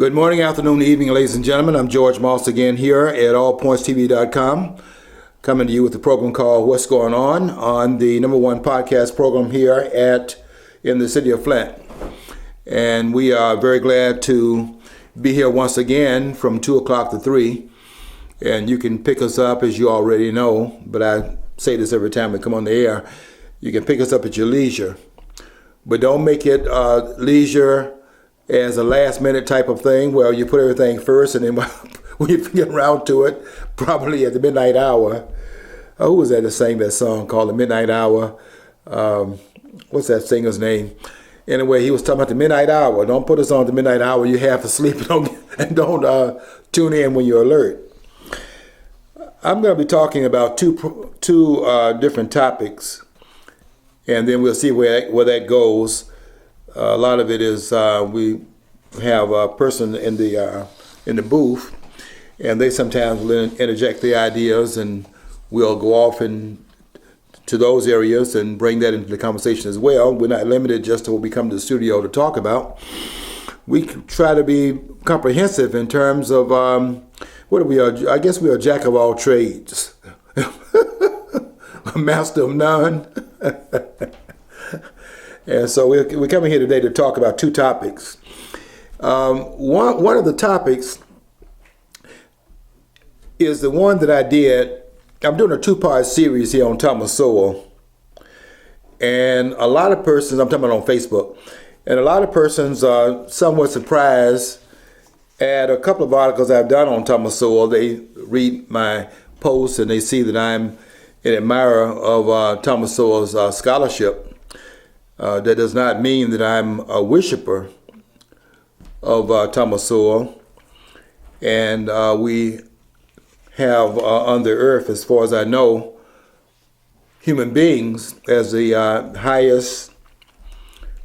Good morning, afternoon, evening, ladies and gentlemen. I'm George Moss again here at allpointstv.com, coming to you with a program called What's Going On the number one podcast program here in the city of Flint. And we are very glad to be here once again from 2 o'clock to 3. And you can pick us up, as you already know, but I say this every time we come on the air, you can pick us up at your leisure. But don't make it leisure as a last minute type of thing where you put everything first and then when you get around to it, probably at the midnight hour. Who was that sang that song called The Midnight Hour? What's that singer's name? Anyway, he was talking about the midnight hour. Don't put us on the midnight hour. You have to sleep and don't tune in when you're alert. I'm going to be talking about two different topics, and then we'll see where that goes. A lot of it is we have a person in the booth, and they sometimes will interject the ideas, and we'll go off to those areas and bring that into the conversation as well. We're not limited just to what we come to the studio to talk about. We try to be comprehensive in terms of what are we? I guess we are jack of all trades, a master of none. And so we're coming here today to talk about two topics. One of the topics is the one that I did. I'm doing a two-part series here on Thomas Sowell. And a lot of persons, I'm talking about on Facebook, and a lot of persons are somewhat surprised at a couple of articles I've done on Thomas Sowell. They read my posts and they see that I'm an admirer of Thomas Sowell's scholarship. That does not mean that I'm a worshiper of Thomas Sowell. And we have on the earth, as far as I know, human beings as the highest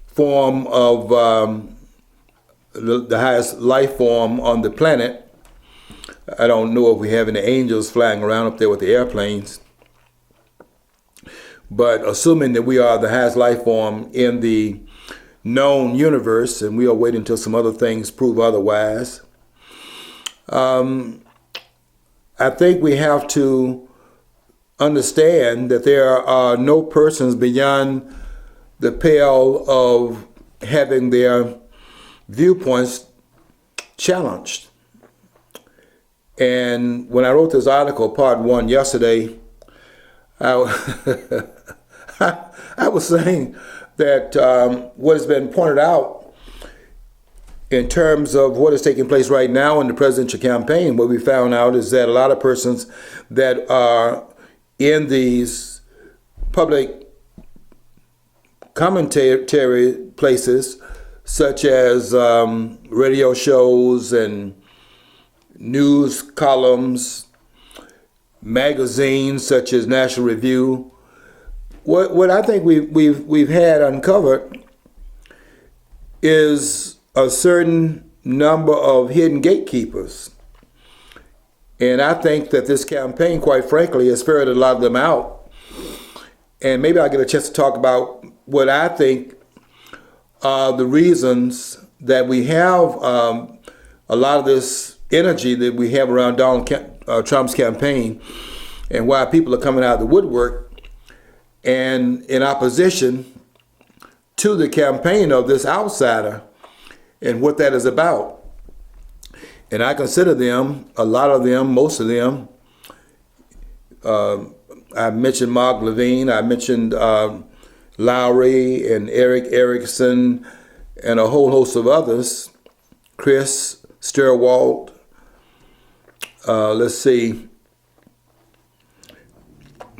form of the highest life form on the planet. I don't know if we have any angels flying around up there with the airplanes. But assuming that we are the highest life form in the known universe, and we'll wait until some other things prove otherwise, I think we have to understand that there are no persons beyond the pale of having their viewpoints challenged. And when I wrote this article, part one, yesterday, I was saying that what has been pointed out in terms of what is taking place right now in the presidential campaign, what we found out is that a lot of persons that are in these public commentary places, such as radio shows and news columns, magazines such as National Review, what I think we've had uncovered is a certain number of hidden gatekeepers. And I think that this campaign, quite frankly, has ferreted a lot of them out. And maybe I'll get a chance to talk about what I think are the reasons that we have a lot of this energy that we have around Donald Trump's campaign, and why people are coming out of the woodwork and in opposition to the campaign of this outsider and what that is about. And I consider them, a lot of them, most of them, I mentioned Mark Levine, I mentioned Lowry and Eric Erickson and a whole host of others, Chris Stirwalt. Let's see,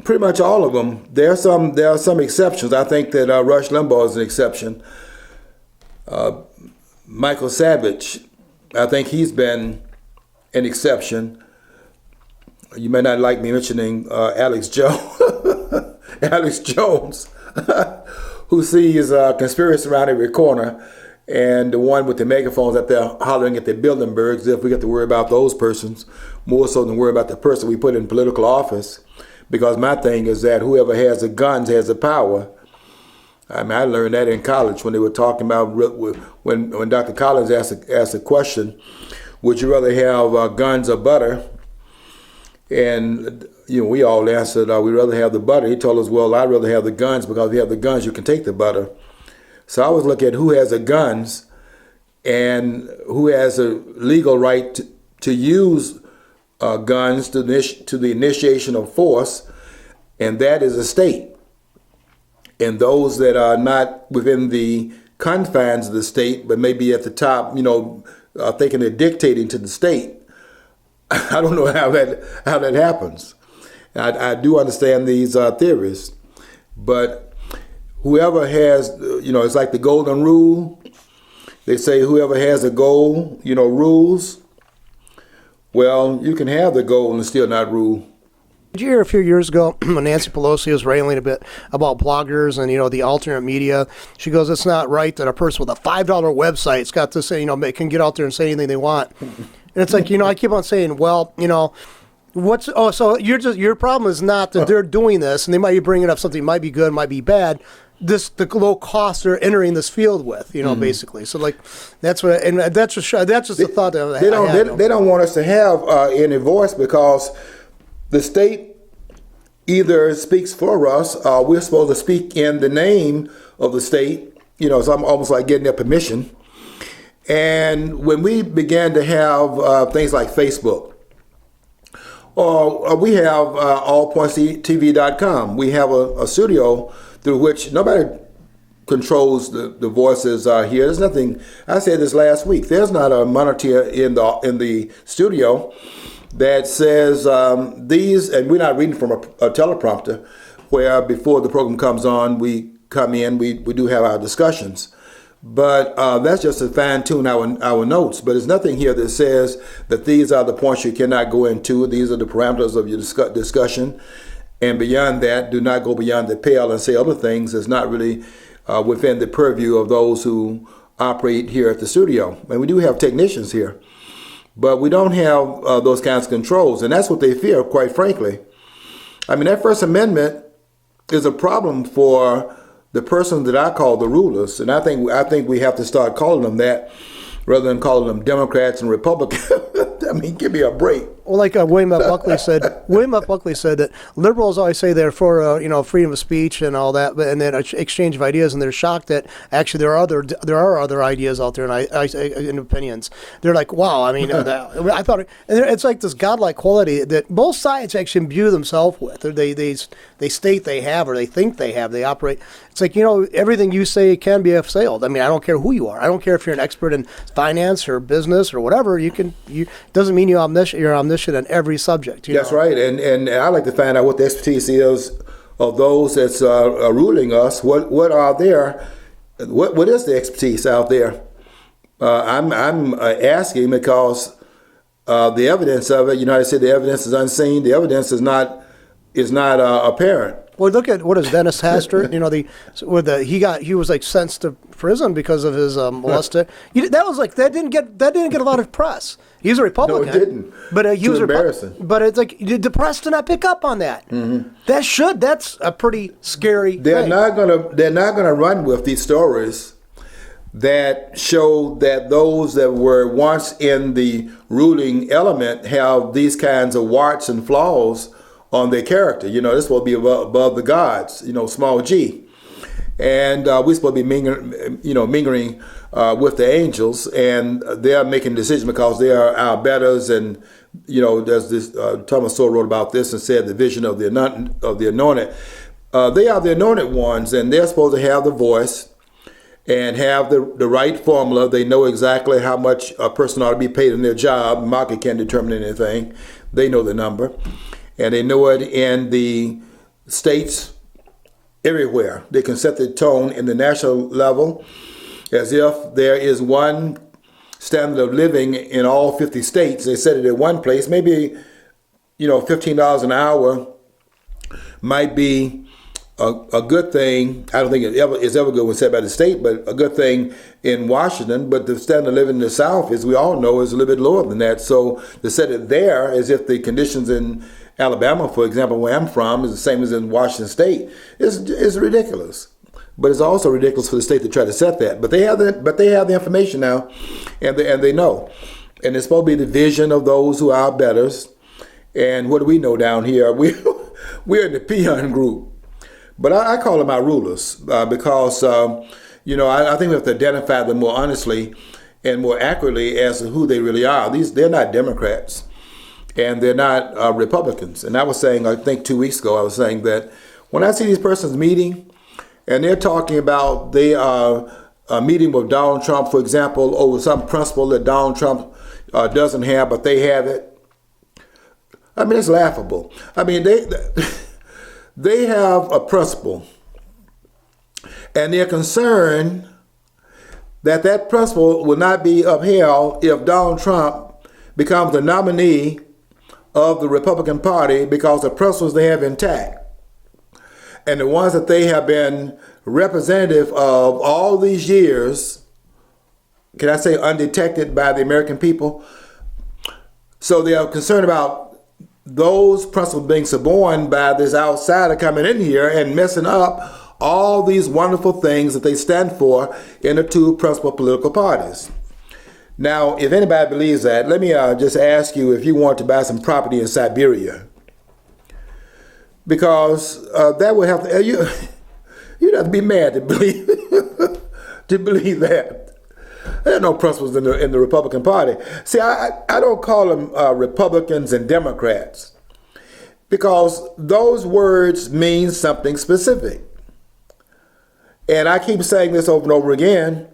pretty much all of them. There are some exceptions. I think that Rush Limbaugh is an exception. Michael Savage, I think he's been an exception. You may not like me mentioning Alex Jones, who sees conspiracy around every corner, and the one with the megaphones up there hollering at the Bilderbergs, if we get to worry about those persons more so than worry about the person we put in political office. Because my thing is that whoever has the guns has the power. I mean, I learned that in college when they were talking about when Dr. Collins asked a question, would you rather have guns or butter? And we all answered, we'd rather have the butter. He told us, well, I'd rather have the guns because if you have the guns, you can take the butter. So I always look at who has the guns and who has a legal right to use guns to the initiation of force, and that is a state. And those that are not within the confines of the state, but maybe at the top, thinking they're dictating to the state. I don't know how that happens. I do understand these theories, but whoever has, it's like the golden rule. They say whoever has a goal, rules. Well, you can have the goal and still not rule. Did you hear a few years ago when Nancy Pelosi was railing a bit about bloggers and, the alternate media? She goes, it's not right that a person with a $5 website's got to say, can get out there and say anything they want. And it's like, I keep on saying, well, so your problem is not that they're doing this and they might be bringing up something might be good, might be bad. The low cost they're entering this field with, basically. So that's what, and that's just the thought that they don't want us to have any voice because the state either speaks for us, we're supposed to speak in the name of the state. It's almost like getting their permission. And when we began to have things like Facebook, or we have allpointstv.com, we have a studio through which nobody controls the voices here. There's nothing. I said this last week. There's not a monitor in the studio that says these, and we're not reading from a teleprompter, where before the program comes on, we come in, we do have our discussions. But that's just to fine-tune our notes. But there's nothing here that says that these are the points you cannot go into. These are the parameters of your discussion. And beyond that, do not go beyond the pale and say other things that's not really within the purview of those who operate here at the studio. And we do have technicians here. But we don't have those kinds of controls. And that's what they fear, quite frankly. I mean, that First Amendment is a problem for the person that I call the rulers. And I think we have to start calling them that rather than calling them Democrats and Republicans. I mean, give me a break. Well, like William F. Buckley said, that liberals always say they're for freedom of speech and all that, and then exchange of ideas, and they're shocked that actually there are other ideas out there and opinions. They're like, wow, I mean, I thought it's like this godlike quality that both sides actually imbue themselves with, or they state they have, or they think they have. They operate. It's like everything you say can be assailed. I mean, I don't care who you are. I don't care if you're an expert in finance or business or whatever. You doesn't mean you're omniscient on every subject. That's right, and I like to find out what the expertise is of those that's ruling us. What are there? What is the expertise out there? I'm asking because the evidence of it. I said the evidence is unseen. The evidence is not apparent. Well, look at what is Dennis Hastert. He was sentenced to prison because of his molester. That didn't get a lot of press. He's a Republican. No, it didn't. But he was embarrassing. But it's like the press did not pick up on that. Mm-hmm. That's a pretty scary. They're thing. not gonna run with these stories that show that those that were once in the ruling element have these kinds of warts and flaws on their character. This will be above the gods, small g. And we're supposed to be mingling with the angels, and they're making decisions because they are our betters. And there's this Thomas Sowell wrote about this and said the vision of the anointed. They are the anointed ones, and they're supposed to have the voice and have the right formula. They know exactly how much a person ought to be paid in their job. The market can't determine anything. They know the number. And they know it in the states everywhere. They can set the tone in the national level as if there is one standard of living in all 50 states. They set it at one place. Maybe, $15 an hour might be a good thing. I don't think it's ever good when set by the state, but a good thing in Washington. But the standard of living in the South, as we all know, is a little bit lower than that. So to set it there as if the conditions in Alabama, for example, where I'm from, is the same as in Washington State, is ridiculous. but it's also ridiculous for the state to try to set that. But they have the information now, and they know, and it's supposed to be the vision of those who are our betters. And what do we know down here? We're in the peon group, but I call them our rulers because I think we have to identify them more honestly and more accurately as to who they really are. They're not Democrats, and they're not Republicans. And I was saying, I think 2 weeks ago, I was saying that when I see these persons meeting, and they're talking about they are meeting with Donald Trump, for example, over some principle that Donald Trump doesn't have, but they have it. I mean, it's laughable. I mean, they have a principle, and they're concerned that principle will not be upheld if Donald Trump becomes the nominee of the Republican Party because the principles they have intact. And the ones that they have been representative of all these years, can I say undetected by the American people? So they are concerned about those principles being suborned by this outsider coming in here and messing up all these wonderful things that they stand for in the two principal political parties. Now, if anybody believes that, let me just ask you if you want to buy some property in Siberia. Because that would have to, you'd have to be mad to believe that. There are no principles in the Republican Party. See, I don't call them Republicans and Democrats because those words mean something specific. And I keep saying this over and over again,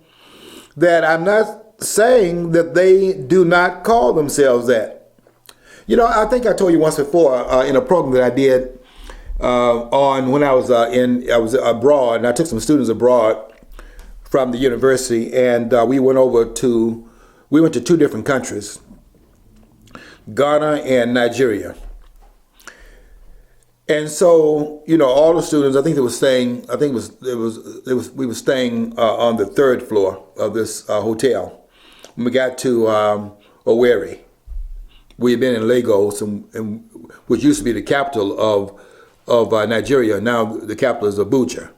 that I'm not saying that they do not call themselves that. I think I told you once before in a program that I did on when I was abroad, and I took some students abroad from the university, and we went to 2 different countries, Ghana and Nigeria. And so, all the students, I think they were staying, we were staying on the 3rd floor of this hotel. When we got to Owerri, we had been in Lagos, and which used to be the capital of Nigeria. Now the capital is Abuja,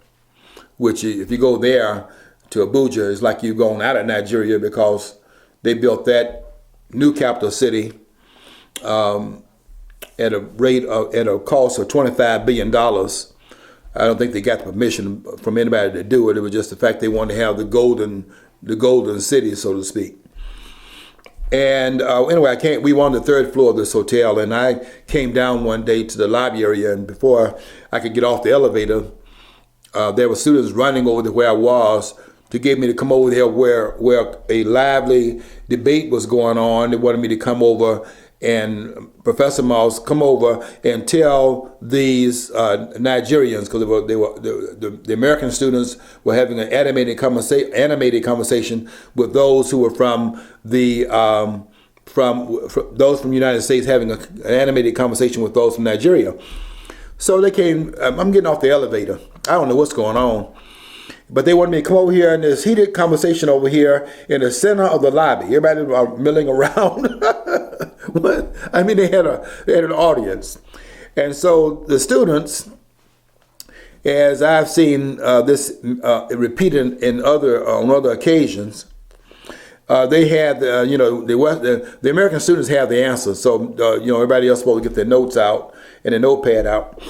which if you go there to Abuja, it's like you're going out of Nigeria because they built that new capital city at a cost of $25 billion. I don't think they got the permission from anybody to do it. It was just the fact they wanted to have the golden city, so to speak. And anyway, we were on the 3rd floor of this hotel, and I came down one day to the lobby area, and before I could get off the elevator, there were students running over to where I was to get me to come over there where a lively debate was going on. They wanted me to come over and Professor Moss come over and tell these Nigerians, because the American students were having an animated conversation with those who were from those from the United States, having an animated conversation with those from Nigeria. So they came. I'm getting off the elevator. I don't know what's going on, but they wanted me to come over here in this heated conversation over here in the center of the lobby. Everybody was milling around. I mean, they had an audience, and so the students, as I've seen this repeated on other occasions, they had the American students have the answer. So everybody else supposed to get their notes out and a notepad out,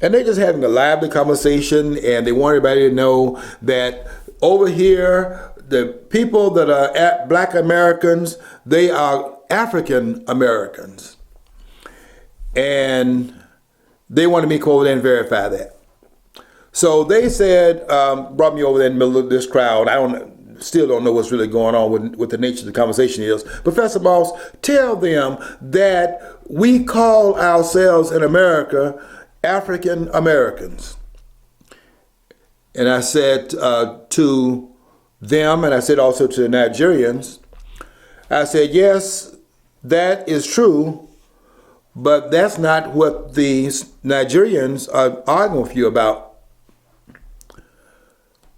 and they're just having a lively conversation, and they want everybody to know that over here, the people that are Black Americans, they are African Americans, and they wanted me to come over there and verify that. So they said, brought me over there in the middle of this crowd. Still don't know what's really going on, what the nature of the conversation is. Professor Moss, tell them that we call ourselves in America African Americans. And I said to them, and I said also to the Nigerians, I said, yes, that is true, but that's not what the Nigerians are arguing with you about.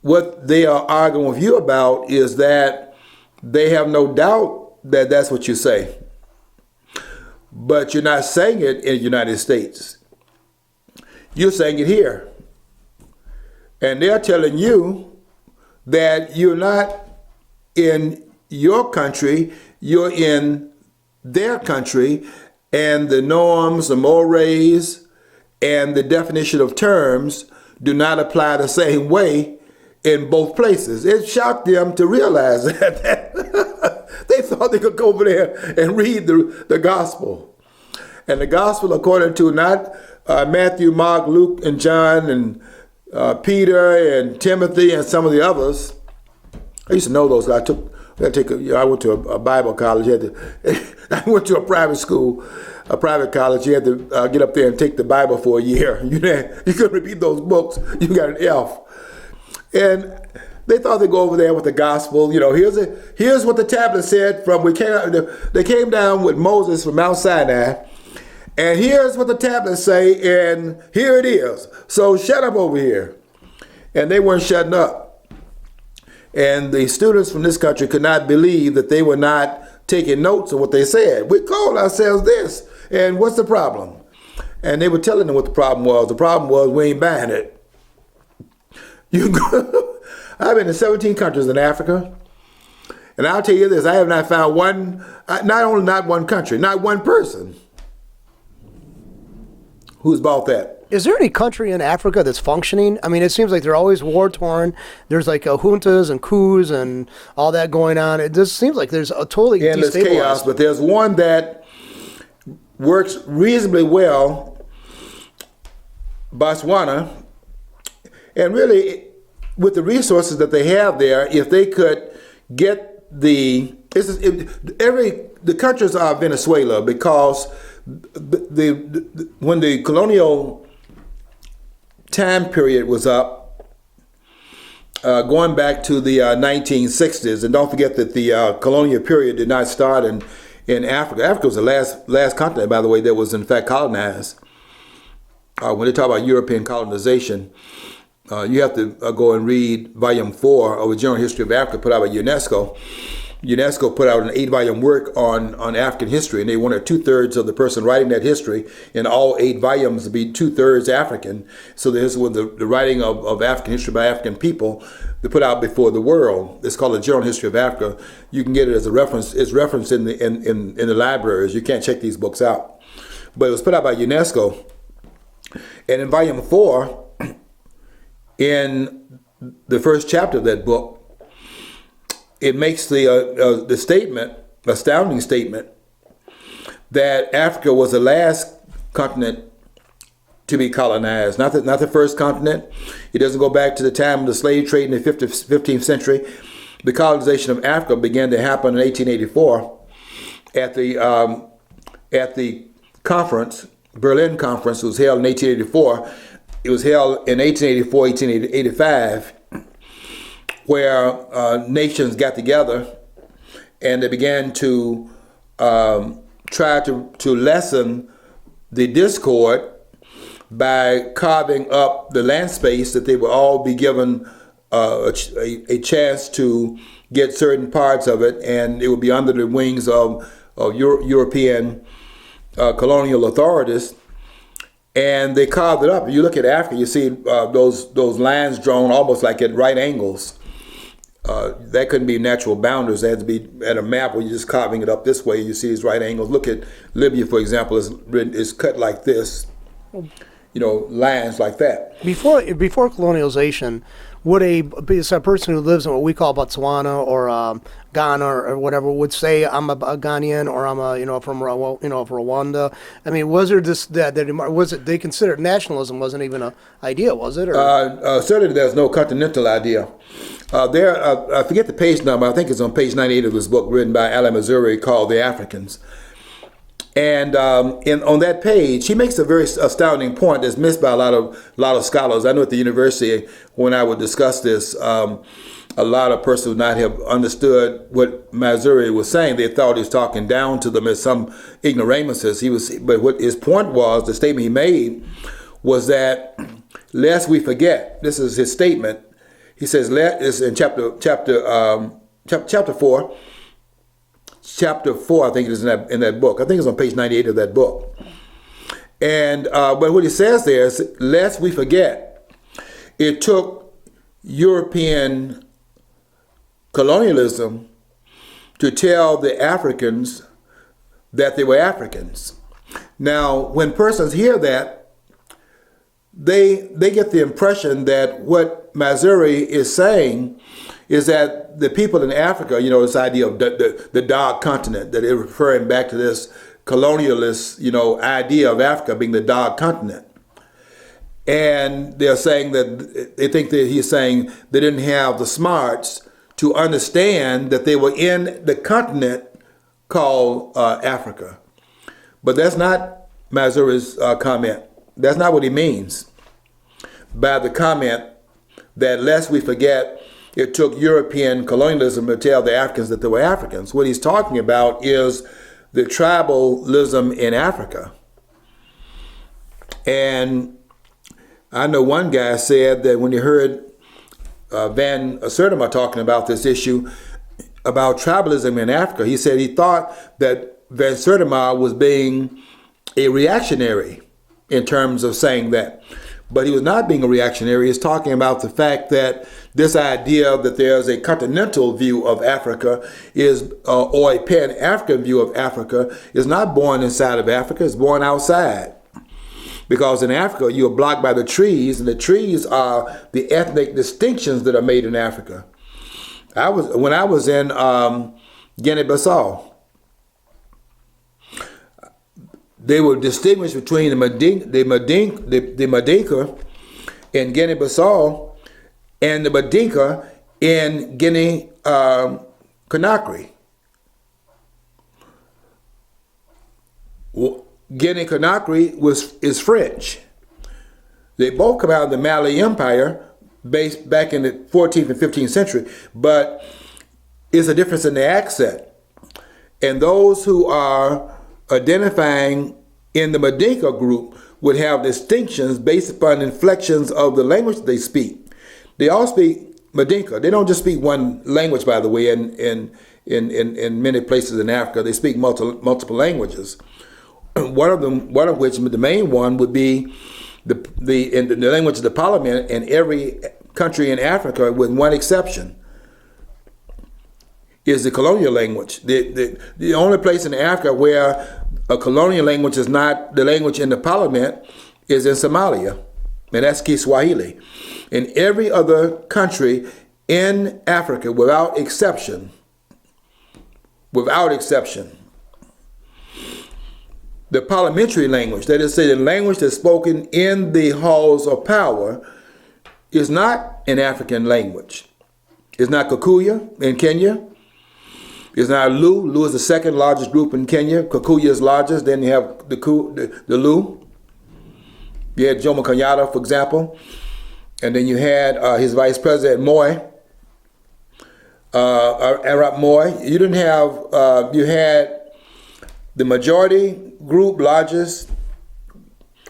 What they are arguing with you about is that they have no doubt that that's what you say, but you're not saying it in the United States. You're saying it here. And they're telling you that you're not in your country, you're in their country, and the norms, the mores, and the definition of terms do not apply the same way in both places. It shocked them to realize that. They thought they could go over there and read the gospel. And the gospel, according to not Matthew, Mark, Luke, and John, and Peter, and Timothy, and some of the others. I used to know those. I went to a Bible college. I went to a private school, a private college. You had to get up there and take the Bible for a year. You couldn't repeat those books. You got an F. And they thought they'd go over there with the gospel. Here's what the tablet said they came down with Moses from Mount Sinai. And here's what the tablets say, and here it is. So shut up over here. And they weren't shutting up. And the students from this country could not believe that they were not taking notes of what they said. We called ourselves this, and what's the problem? And they were telling them what the problem was. The problem was we ain't buying it. I've been to 17 countries in Africa, and I'll tell you this, I have not found not one country, not one person who's bought that. Is there any country in Africa that's functioning? I mean, it seems like they're always war-torn. There's like juntas and coups and all that going on. It just seems like there's a totally endless destabilized. Chaos, but there's one that works reasonably well, Botswana, and really, with the resources that they have there, if they could get the countries are Venezuela, because when the colonial time period was up, going back to the 1960s, and don't forget that the colonial period did not start in Africa. Africa was the last continent, by the way, that was in fact colonized. When they talk about European colonization, you have to go and read volume 4 of the General History of Africa put out by UNESCO. UNESCO put out an 8-volume work on African history, and they wanted 2/3 of the person writing that history in all 8 volumes to be 2/3 African. So this was the writing of African history by African people they put out before the world. It's called the General History of Africa. You can get it as a reference. It's referenced in the libraries. You can't check these books out. But it was put out by UNESCO. And in volume 4, in the first chapter of that book, it makes the statement, astounding statement, that Africa was the last continent to be colonized, not the first continent. It doesn't go back to the time of the slave trade in the 15th century. The colonization of Africa began to happen in 1884 at the conference, Berlin Conference. It was held in 1884. It was held in 1884, 1885. Where nations got together and they began to try to lessen the discord by carving up the land space that they would all be given a chance to get certain parts of it, and it would be under the wings of European colonial authorities. And they carved it up. You look at Africa, you see those lines drawn almost like at right angles. That couldn't be natural boundaries. They had to be at a map where you're just carving it up this way. You see these right angles. Look at Libya, for example, is cut like this. Lines like that. Before colonialization, would a person who lives in what we call Botswana or Ghana or whatever would say, I'm a Ghanaian, or I'm from Rwanda? I mean, was there this was it they considered nationalism wasn't even an idea, was it? Certainly, there's no continental idea. I forget the page number. I think it's on page 98 of this book written by Alan Missouri called "The Africans." And on that page, he makes a very astounding point that's missed by a lot of scholars. I know at the university, when I would discuss this, a lot of persons would not have understood what Missouri was saying. They thought he was talking down to them as some ignoramuses. But what his point was, the statement he made, was that lest we forget. This is his statement. He says, "It's in chapter 4." Chapter 4, I think it is in that book. I think it's on page 98 of that book. And but what he says there is, lest we forget, it took European colonialism to tell the Africans that they were Africans. Now, when persons hear that, they get the impression that what Mazuri is saying is that the people in Africa, this idea of the Dog Continent, that they're referring back to this colonialist, idea of Africa being the Dog Continent. And they're saying that they think that he's saying they didn't have the smarts to understand that they were in the continent called Africa. But that's not Mazuri's comment. That's not what he means by the comment that lest we forget it took European colonialism to tell the Africans that they were Africans. What he's talking about is the tribalism in Africa. And I know one guy said that when he heard Van Sertima talking about this issue about tribalism in Africa, he said he thought that Van Sertima was being a reactionary in terms of saying that. But he was not being a reactionary. He's talking about the fact that this idea that there's a continental view of Africa or a Pan-African view of Africa is not born inside of Africa, it's born outside. Because in Africa, you are blocked by the trees, and the trees are the ethnic distinctions that are made in Africa. When I was in Guinea-Bissau, they were distinguished between the Mandinka in Guinea-Bissau and the Mandinka in Guinea-Conakry. Guinea-Conakry is French. They both come out of the Mali Empire based back in the 14th and 15th century, but it's a difference in the accent. And those who are identifying in the Mandinka group would have distinctions based upon inflections of the language they speak. They all speak Mandinka. They don't just speak one language, by the way, in many places in Africa. They speak multiple languages. One of which, the main one, would be the language of the parliament in every country in Africa, with one exception, is the colonial language. The only place in Africa where a colonial language is not the language in the parliament is in Somalia, and that's Kiswahili. In every other country in Africa, without exception, the parliamentary language, that is to say the language that's spoken in the halls of power, is not an African language. It's not Kikuyu in Kenya. It's not Lu. Lu is the second largest group in Kenya. Kikuyu is largest. Then you have the Lu. You had Jomo Kenyatta, for example. And then you had his vice president, Moi, Arap Moi. You didn't have, you had the majority group, largest,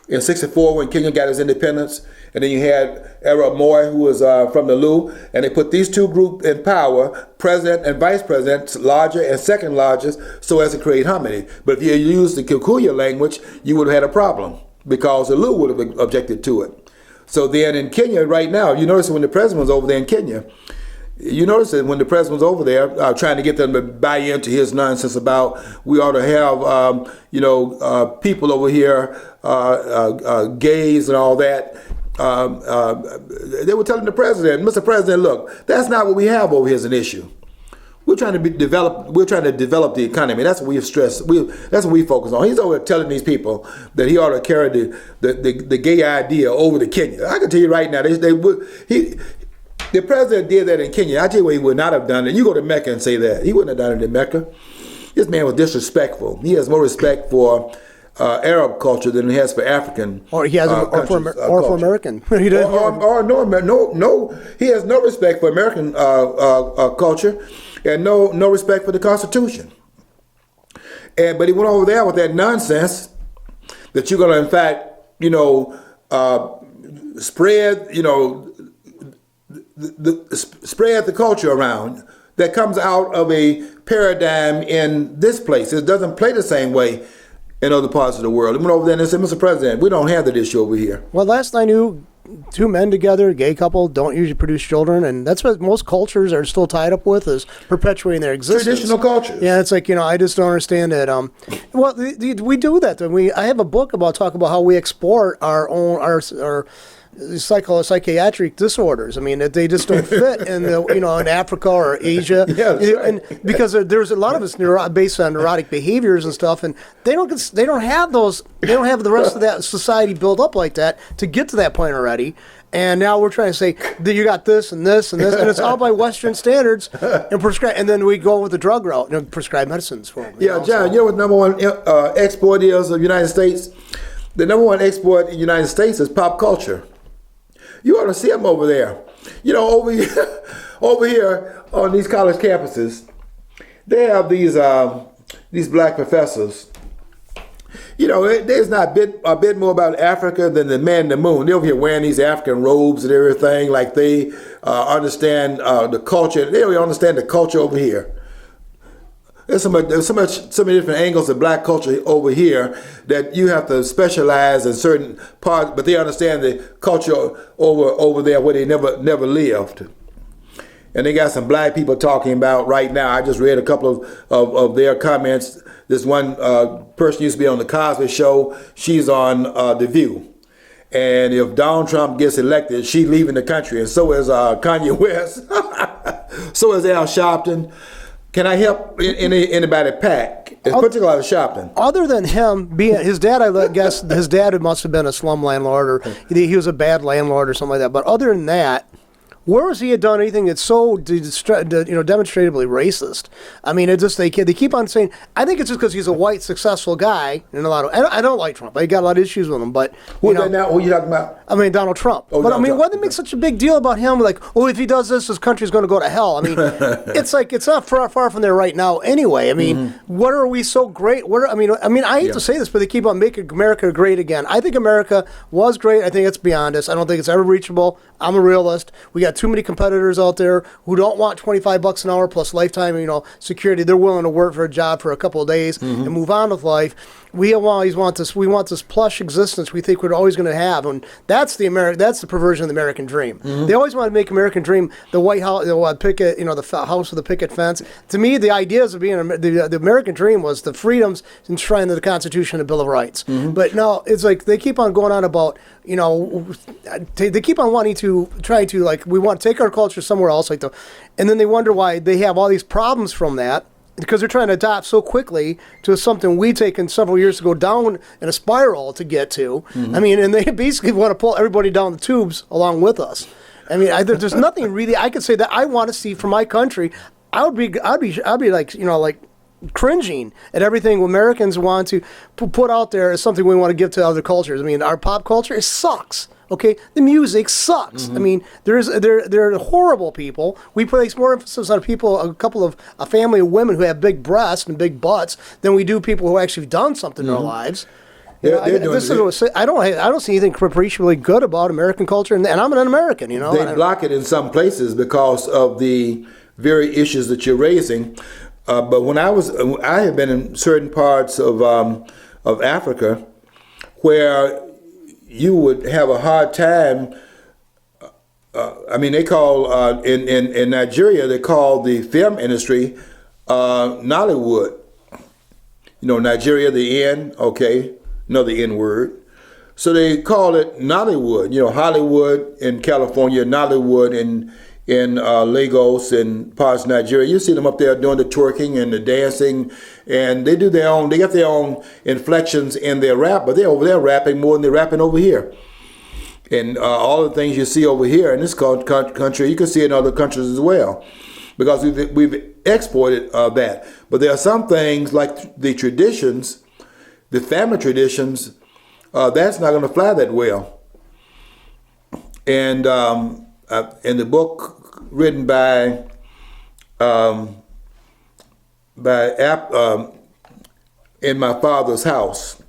in 1964 when Kenya got its independence. And then you had Arap Moi, who was from the Lu, and they put these two groups in power, president and vice president, larger and second largest, so as to create harmony. But if you used the Kikuyu language, you would have had a problem, because the Lu would have objected to it. So then in Kenya right now, you notice when the president was over there in Kenya, you notice that when the president was over there trying to get them to buy into his nonsense about we ought to have, people over here, gays and all that, they were telling the president, Mr. President, look, that's not what we have over here as an issue. We're trying to develop the economy. That's what we have stressed. That's what we focus on. He's over there telling these people that he ought to carry the gay idea over to Kenya. I can tell you right now, the president did that in Kenya. I tell you what he would not have done it. You go to Mecca and say that. He wouldn't have done it in Mecca. This man was disrespectful. He has more respect for Arab culture than he has for African. Or he has, or for American. He he has no respect for American culture, and no respect for the Constitution. But he went over there with that nonsense that you're going to, in fact, spread, spread the culture around that comes out of a paradigm in this place. It doesn't play the same way in other parts of the world. He went over there and said, Mr. President, we don't have that issue over here. Well, last I knew, two men together, gay couple, don't usually produce children, and that's what most cultures are still tied up with, is perpetuating their existence. Traditional cultures. Yeah, it's like, I just don't understand that. Well, we do that. I have a book talk about how we export our own our psychiatric disorders. I mean, that they just don't fit in in Africa or Asia. Yeah, that's right. And because there's a lot of it's based on neurotic behaviors and stuff, and they don't have those. They don't have the rest of that society built up like that to get to that point already. And now we're trying to say that you got this and this and this, and it's all by Western standards and prescribe. And then we go with the drug route and prescribe medicines for them. Yeah, John, you know what the number one export is of the United States? The number one export in the United States is pop culture. You ought to see them over there. Over here on these college campuses, they have these black professors. There's not a bit more about Africa than the man in the moon. They're over here wearing these African robes and everything, like they understand the culture. They don't understand the culture over here. There's so many different angles of black culture over here that you have to specialize in certain parts, but they understand the culture over there where they never lived. And they got some black people talking about right now. I just read a couple of their comments. This one person used to be on the Cosby Show. She's on The View. And if Donald Trump gets elected, she's leaving the country. And so is Kanye West. So is Al Sharpton. Can I help anybody pack? Particularly Al Sharpton. Other than him being his dad, I guess his dad must have been a slum landlord, or he was a bad landlord or something like that. But other than that, where has he done anything that's so demonstrably racist? I mean, they keep on saying. I think it's just because he's a white successful guy, and I don't like Trump. I got a lot of issues with him, but who are you talking about? I mean, Donald Trump. Oh, but Donald Trump. Why do they make such a big deal about him? Like, if he does this, his country's going to go to hell. I mean, it's like it's not far from there right now. Anyway, I mean, what are we so great? I hate to say this, but they keep on making America great again. I think America was great. I think it's beyond us. I don't think it's ever reachable. I'm a realist. We got too many competitors out there who don't want $25 an hour plus lifetime, security. They're willing to work for a job for a couple of days and move on with life. We always want this. We want this plush existence we think we're always going to have, and that's the perversion of the American dream. They always want to make American dream the White House, the picket, the house with the picket fence. To me, the ideas of being the American dream was the freedoms enshrined in the Constitution and Bill of Rights. But no, it's like they keep on going on about they keep on wanting to try to we want to take our culture somewhere else, and then they wonder why they have all these problems from that. Because they're trying to adopt so quickly to something we taken several years to go down in a spiral to get to. I mean, and they basically want to pull everybody down the tubes along with us. I mean, there's nothing really I could say that I want to see for my country. I'd be like cringing at everything Americans want to put out there as something we want to give to other cultures. I mean, our pop culture, it sucks. Okay, the music sucks. I mean, they're horrible people. We place more emphasis on a family of women who have big breasts and big butts than we do people who actually have done something in their lives. I don't see anything appreciably good about American culture, and I'm an American. They block it in some places because of the very issues that you're raising. But when I have been in certain parts of Africa where you would have a hard time. They call in Nigeria, they call the film industry Nollywood. Nigeria, the N, okay, another N word. So they call it Nollywood. Hollywood in California, Nollywood in Lagos and parts of Nigeria. You see them up there doing the twerking and the dancing, and they got their own inflections in their rap, but they're over there rapping more than they're rapping over here. And all the things you see over here in this country, you can see in other countries as well, because we've exported that. But there are some things like the traditions, the family traditions, that's not going to fly that well. And in the book written by In My Father's House,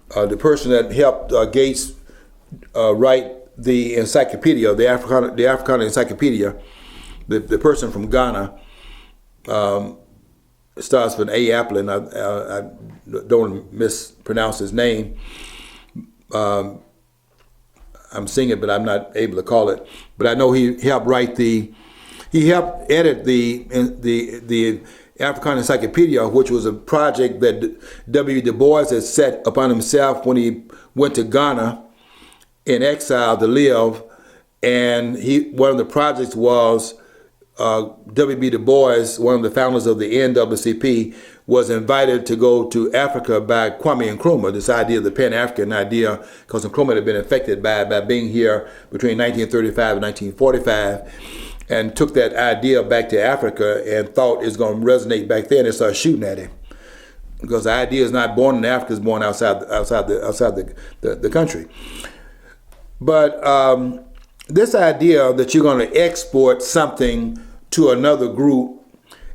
the person that helped Gates write the encyclopedia, the Africana Encyclopedia, the person from Ghana, starts with an A. Applin. I don't mispronounce his name. I'm seeing it, but I'm not able to call it. But I know he helped edit the African Encyclopedia, which was a project that W. Du Bois had set upon himself when he went to Ghana in exile to live. And one of the projects was W.B. Du Bois, one of the founders of the NAACP, was invited to go to Africa by Kwame Nkrumah, this idea of the Pan-African idea, because Nkrumah had been affected by being here between 1935 and 1945, and took that idea back to Africa and thought it's going to resonate back there, and they started shooting at him. Because the idea is not born in Africa, it's born outside the country. But this idea that you're going to export something to another group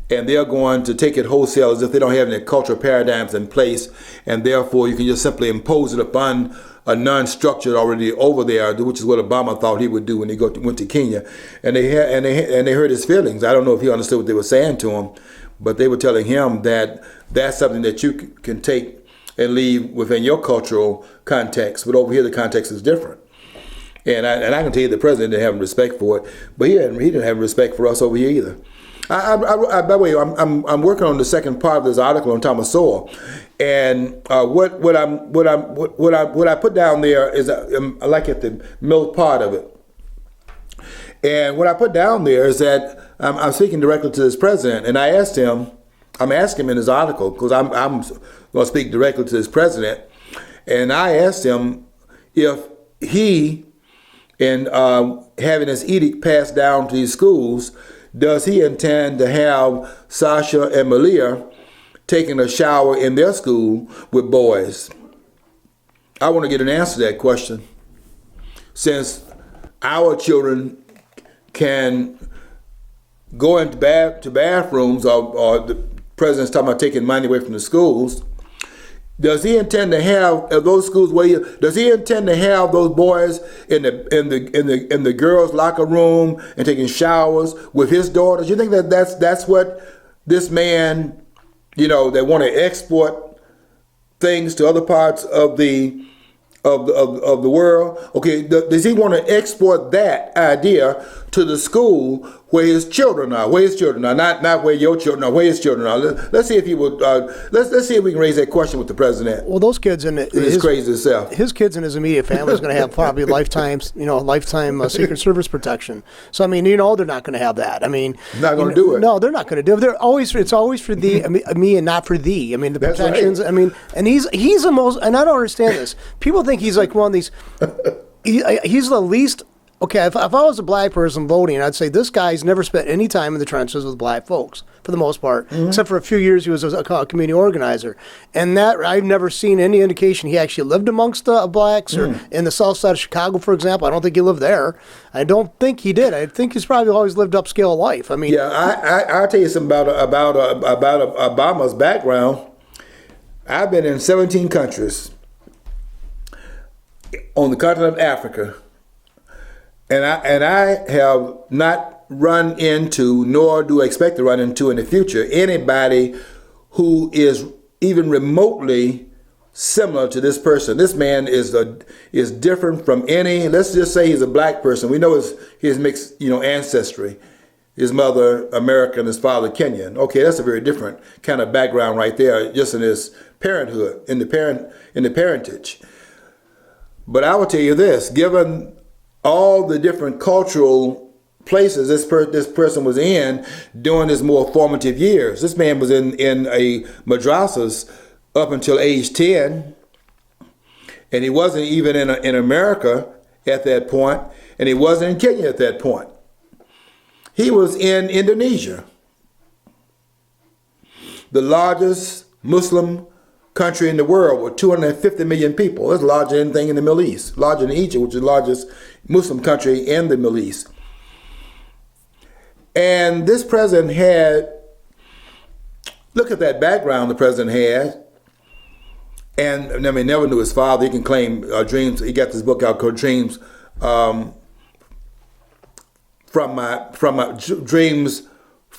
and they're going to take it wholesale as if they don't have any cultural paradigms in place, and therefore you can just simply impose it upon a non-structured already over there, which is what Obama thought he would do when he went to Kenya, and they hurt his feelings. I don't know if he understood what they were saying to him, but they were telling him that that's something that you can take and leave within your cultural context, but over here the context is different. And I can tell you the president didn't have respect for it, but he didn't have respect for us over here either. By the way, I'm working on the second part of this article on Thomas Sowell, and what I put down there is I like at the middle part of it, and what I put down there is that I'm speaking directly to this president, and I'm asking him in his article, because I'm going to speak directly to this president, and I asked him if he, in having his edict passed down to these schools, does he intend to have Sasha and Malia taking a shower in their school with boys? I want to get an answer to that question. Since our children can go into bathrooms, or the president's talking about taking money away from the schools, does he intend to have those schools does he intend to have those boys in the girls' locker room and taking showers with his daughters? You think that's what this man, they want to export things to other parts of the world? Okay, does he want to export that idea to the school where his children are? Not where your children are, where his children are. Let's see if he would. Let's see if we can raise that question with the president. Well, those kids and his crazy self. His kids and his immediate family is going to have probably lifetime Secret Service protection. So they're not going to have that. Not going to do it. No, they're not going to do it. It's always for thee, me, and not for thee. The protections. Right. And he's the most. And I don't understand this. People think he's like one of these. He's the least. Okay, if I was a black person voting, I'd say this guy's never spent any time in the trenches with black folks, for the most part, except for a few years he was a community organizer. And that I've never seen any indication he actually lived amongst blacks or in the south side of Chicago, for example. I don't think he lived there. I don't think he did. I think he's probably always lived upscale life. I'll tell you something about Obama's background. I've been in 17 countries on the continent of Africa. And I have not run into, nor do I expect to run into in the future, anybody who is even remotely similar to this person. This man is different from any. Let's just say he's a black person. We know his mixed ancestry. His mother American, his father Kenyan. Okay, that's a very different kind of background right there, just in his parenthood, in the parentage. But I will tell you this: given all the different cultural places this person was in during his more formative years. This man was in a madrasas up until age 10, and he wasn't even in America at that point, and he wasn't in Kenya at that point. He was in Indonesia, the largest Muslim country in the world with 250 million people. That's larger than anything in the Middle East, larger than Egypt, which is the largest Muslim country in the Middle East. And this president look at that background the president had, and never knew his father. He can claim Dreams. He got this book out called Dreams, from my Dreams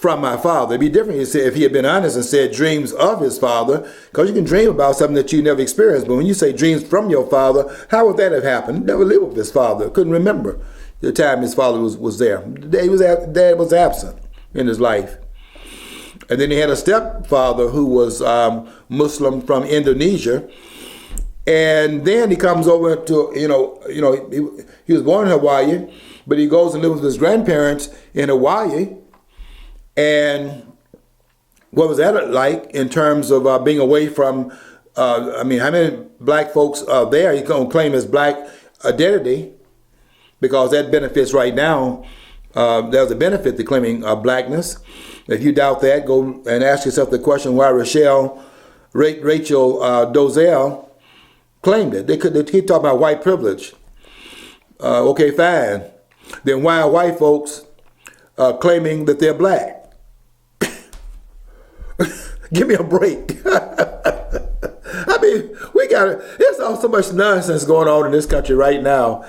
from my father. It'd be different if he had been honest and said dreams of his father, because you can dream about something that you never experienced. But when you say dreams from your father, how would that have happened? He never lived with his father. Couldn't remember the time his father was there. Dad was absent in his life. And then he had a stepfather who was Muslim from Indonesia. And then he comes over to, he was born in Hawaii, but he goes and lives with his grandparents in Hawaii. And what was that like in terms of being away from, how many black folks are there? He can claim his black identity because that benefits right now. There's a benefit to claiming blackness. If you doubt that, go and ask yourself the question why Rachel Dolezal claimed it. They keep talking about white privilege. Okay, fine. Then why are white folks claiming that they're black? Give me a break. I mean, there's so much nonsense going on in this country right now.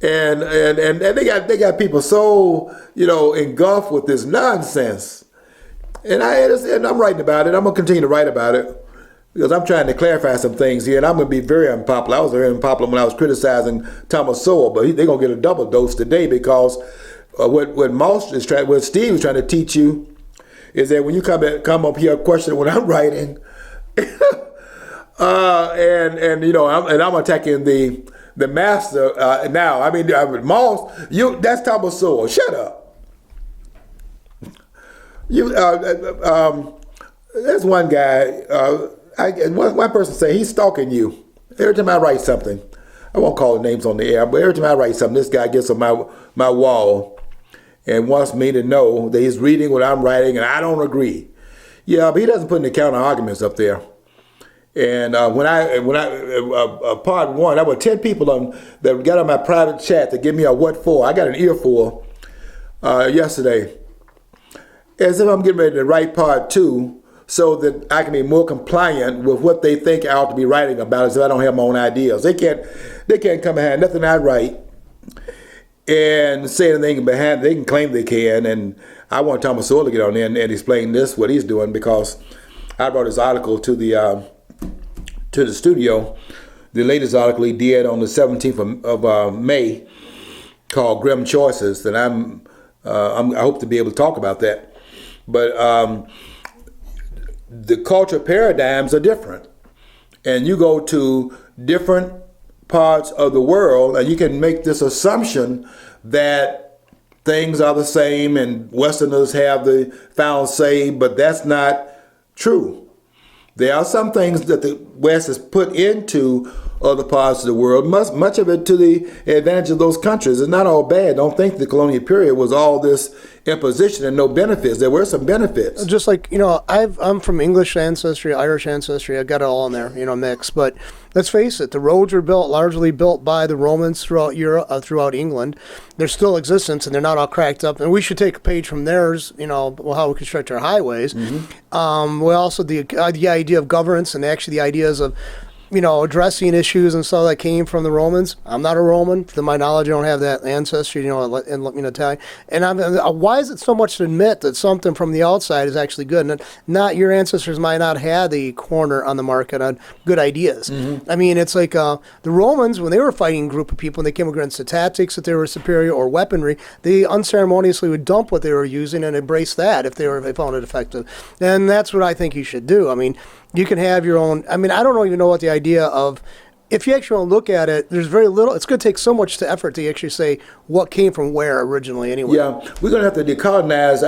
And they got people so, engulfed with this nonsense. And I'm writing about it. I'm going to continue to write about it because I'm trying to clarify some things here. And I'm going to be very unpopular. I was very unpopular when I was criticizing Thomas Sowell, but they're going to get a double dose today because what Steve is trying to teach you is that when you come up here questioning what I'm writing, I'm attacking the master now. I mean, Moss, that's Thomas Sowell. Shut up. There's one guy. One person say he's stalking you. Every time I write something, I won't call the names on the air, but every time I write something, this guy gets on my wall and wants me to know that he's reading what I'm writing, and I don't agree. Yeah, but he doesn't put any counter arguments up there. And when I part one, I was 10 people that got on my private chat to give me a what for. I got an earful yesterday, as if I'm getting ready to write part two, so that I can be more compliant with what they think I ought to be writing about, so I don't have my own ideas. They can't come behind nothing I write and say anything behind. They can claim they can, and I want Thomas Sowell to get on there and explain what he's doing, because I brought this article to the studio, the latest article he did on the 17th of May, called Grim Choices, and I hope to be able to talk about that. But the cultural paradigms are different, and you go to different parts of the world and you can make this assumption that things are the same and Westerners have the final say, but that's not true. There are some things that the West has put into other parts of the world, much of it to the advantage of those countries. It's not all bad. Don't think the colonial period was all this imposition and no benefits. There were some benefits. Just like, I'm from English ancestry, Irish ancestry. I've got it all in there, mix. But let's face it, the roads were largely built by the Romans throughout Europe, throughout England. They're still existence, and they're not all cracked up. And we should take a page from theirs, how we construct our highways. Mm-hmm. We also, the idea of governance and actually the ideas of, addressing issues and stuff that came from the Romans. I'm not a Roman. To my knowledge, I don't have that ancestry, in Italian. And why is it so much to admit that something from the outside is actually good? And not your ancestors might not have the corner on the market on good ideas. Mm-hmm. I mean, it's like the Romans, when they were fighting a group of people and they came against the tactics that they were superior or weaponry, they unceremoniously would dump what they were using and embrace that if they found it effective. And that's what I think you should do. I mean, you can have your own. I mean, I don't even know what the idea of. If you actually want to look at it, there's very little. It's going to take so much effort to actually say what came from where originally. Anyway. Yeah, we're going to have to decolonize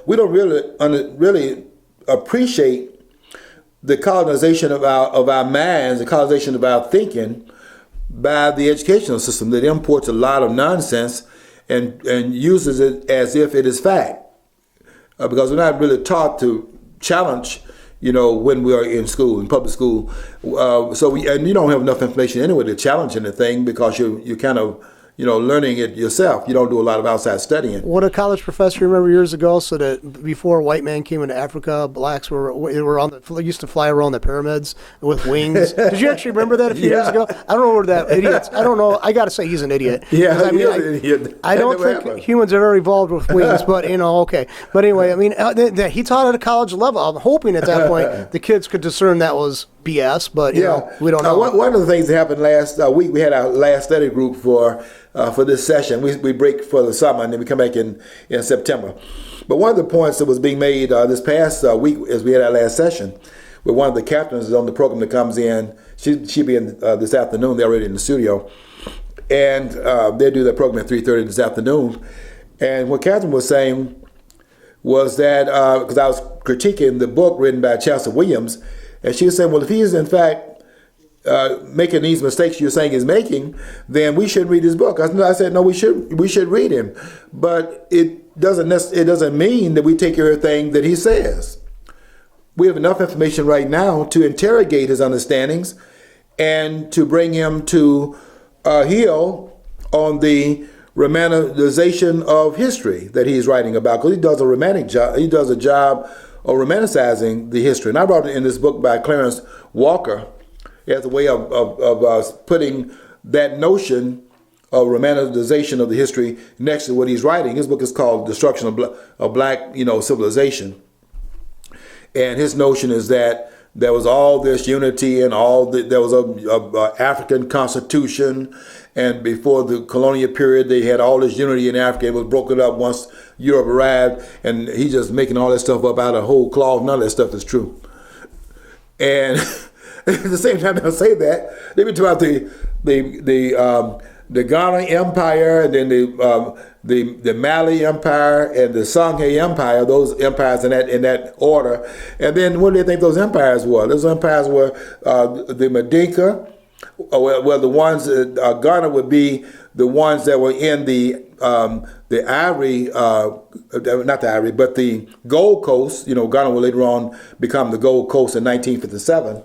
We don't really appreciate the colonization of our minds, the colonization of our thinking by the educational system that imports a lot of nonsense and uses it as if it is fact, because we're not really taught to challenge. When we are in school, in public school, and you don't have enough information anyway to challenge anything, because you kind of, learning it yourself. You don't do a lot of outside studying. What a college professor, remember years ago, said that before white man came into Africa, blacks used to fly around the pyramids with wings. Did you actually remember that a few years ago? I don't know where that idiot. I don't know. I got to say he's an idiot. Yeah, I mean, an idiot. I don't think humans are ever evolved with wings, but okay. But anyway, I mean, he taught at a college level. I'm hoping at that point the kids could discern that was BS, but we don't know. One of the things that happened last week, we had our last study group for this session. We break for the summer, and then we come back in September. But one of the points that was being made this past week, as we had our last session, with one of the captains on the program that comes in, she'll be in this afternoon. They're already in the studio, and they do their program at 3:30 this afternoon. And what Catherine was saying was that, because I was critiquing the book written by Chancellor Williams, and she was saying, well, if he is in fact making these mistakes you're saying he's making, then we shouldn't read his book. I said, no, we should read him, but it doesn't mean that we take everything that he says. We have enough information right now to interrogate his understandings and to bring him to heel on the romanticization of history that he's writing about, because he does a romantic job. He does a job of romanticizing the history. And I brought it in this book by Clarence Walker as a way of putting that notion of romanticization of the history next to what he's writing. His book is called Destruction of Black Civilization. And his notion is that there was all this unity and there was a African constitution, and before the colonial period they had all this unity in Africa. It was broken up once Europe arrived, and he's just making all that stuff up out of whole cloth. None of that stuff is true. And at the same time they'll say that, they be talking about the Ghana Empire, and then the Mali Empire and the Songhai Empire, those empires in that order. And then what do they think those empires were? Those empires were the Mandinka, well, the ones, Ghana would be the ones that were in the Ivory, not the Ivory, but the Gold Coast. Ghana will later on become the Gold Coast in 1957.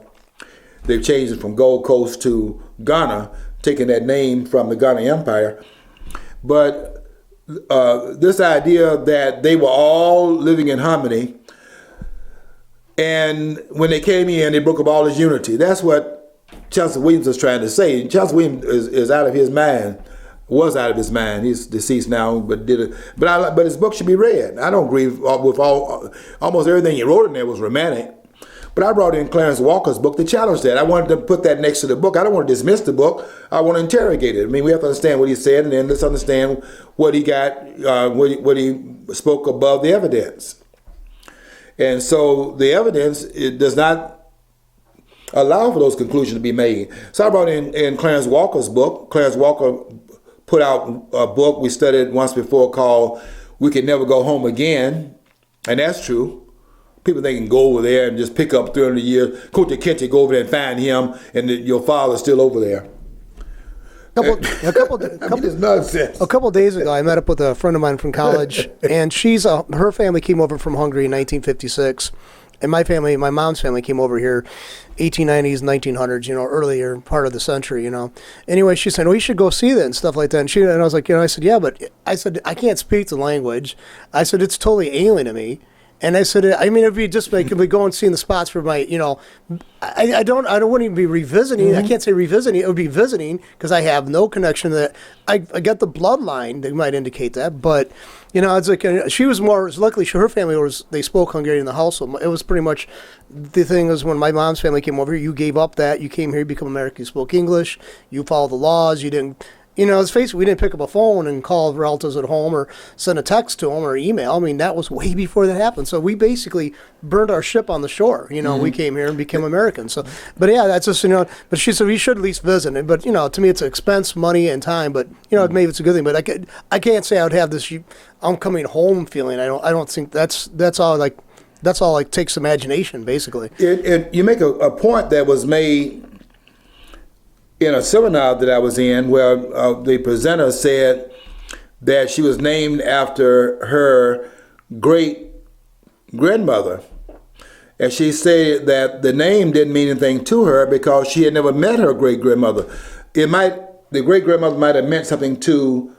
They've changed it from Gold Coast to Ghana, taking that name from the Ghana Empire. But this idea that they were all living in harmony, and when they came in, they broke up all this unity. That's what Chancellor Williams was trying to say. Chancellor Williams is out of his mind, was out of his mind. He's deceased now, but his book should be read. I don't agree with almost everything he wrote in there was romantic. But I brought in Clarence Walker's book to challenge that. I wanted to put that next to the book. I don't want to dismiss the book. I want to interrogate it. I mean, we have to understand what he said, and then let's understand what he got, what he spoke above the evidence. And so the evidence, it does not allow for those conclusions to be made. So I brought in Clarence Walker's book. Clarence Walker put out a book we studied once before called We Can Never Go Home Again, and that's true. People think can go over there and just pick up 300 years. Coach Kente, go over there and find him, and your father's still over there. A couple days ago, I met up with a friend of mine from college, and her family came over from Hungary in 1956, and my mom's family came over here 1890s, 1900s, earlier part of the century, Anyway, she said, we should go see that and stuff like that. And I was like, I said, yeah, but I can't speak the language. I said, it's totally alien to me. And I said, it'd be just like if we go and see the spots for my, I wouldn't even be revisiting. Mm-hmm. I can't say revisiting. It would be visiting because I have no connection to that. I got the bloodline that might indicate that, but it's like she was more. Luckily, her family they spoke Hungarian in the household. It was pretty much the thing is when my mom's family came over here, you gave up that. You came here, you become American. You spoke English. You followed the laws. You didn't. Let's face it, we didn't pick up a phone and call relatives at home or send a text to them or email. I mean, that was way before that happened. So we basically burned our ship on the shore. Mm-hmm. We came here and became Americans. So, but yeah, that's just, but she said we should at least visit it. But, to me, it's expense, money, and time. But, maybe it's a good thing. But I can't say I would have this I'm coming home feeling. I don't think that's all takes imagination, basically. You make a point that was made in a seminar that I was in where the presenter said that she was named after her great-grandmother. And she said that the name didn't mean anything to her because she had never met her great-grandmother. It might the great-grandmother might have meant something to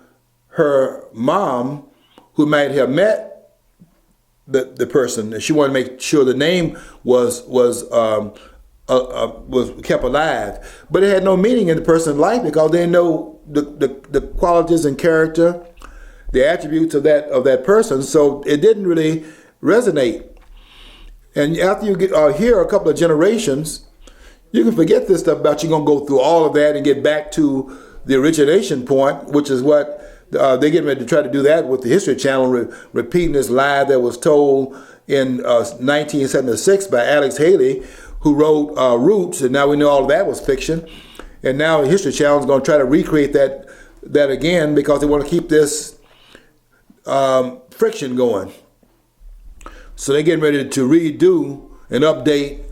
her mom, who might have met the person, and she wanted to make sure the name was kept alive. But it had no meaning in the person's life because they didn't know the qualities and character, the attributes of that person. So it didn't really resonate. And after you get hear a couple of generations, you can forget this stuff about you're going to go through all of that and get back to the origination point, which is what they're getting ready to try to do that with the History Channel, repeating this lie that was told in 1976 by Alex Haley, who wrote Roots, and now we know all of that was fiction. And now the History Channel is going to try to recreate that again because they want to keep this friction going. So they're getting ready to redo and update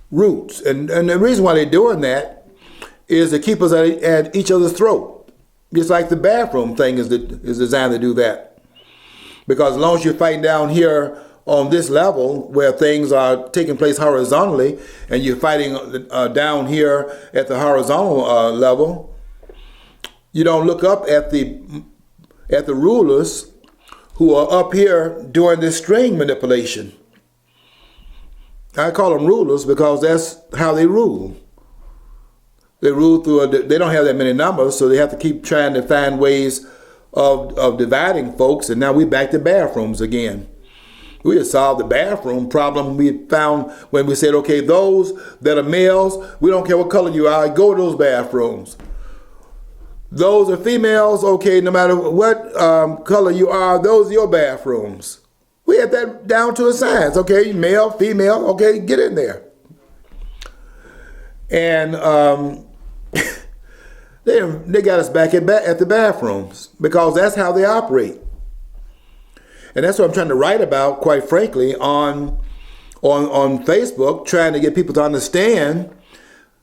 Roots. And the reason why they're doing that is to keep us at each other's throat. Just like the bathroom thing is designed to do that. Because as long as you're fighting down here on this level where things are taking place horizontally and you're fighting down here at the horizontal level, you don't look up at the rulers who are up here doing this string manipulation. I call them rulers because that's how they rule. They rule through, they don't have that many numbers, so they have to keep trying to find ways of dividing folks, and now we're back to bathrooms again. We had solved the bathroom problem we found when we said, okay, those that are males, we don't care what color you are, go to those bathrooms. Those are females, okay, no matter what color you are, those are your bathrooms. We had that down to a science, okay, male, female, okay, get in there. And they got us back at the bathrooms because that's how they operate. And that's what I'm trying to write about, quite frankly, on Facebook, trying to get people to understand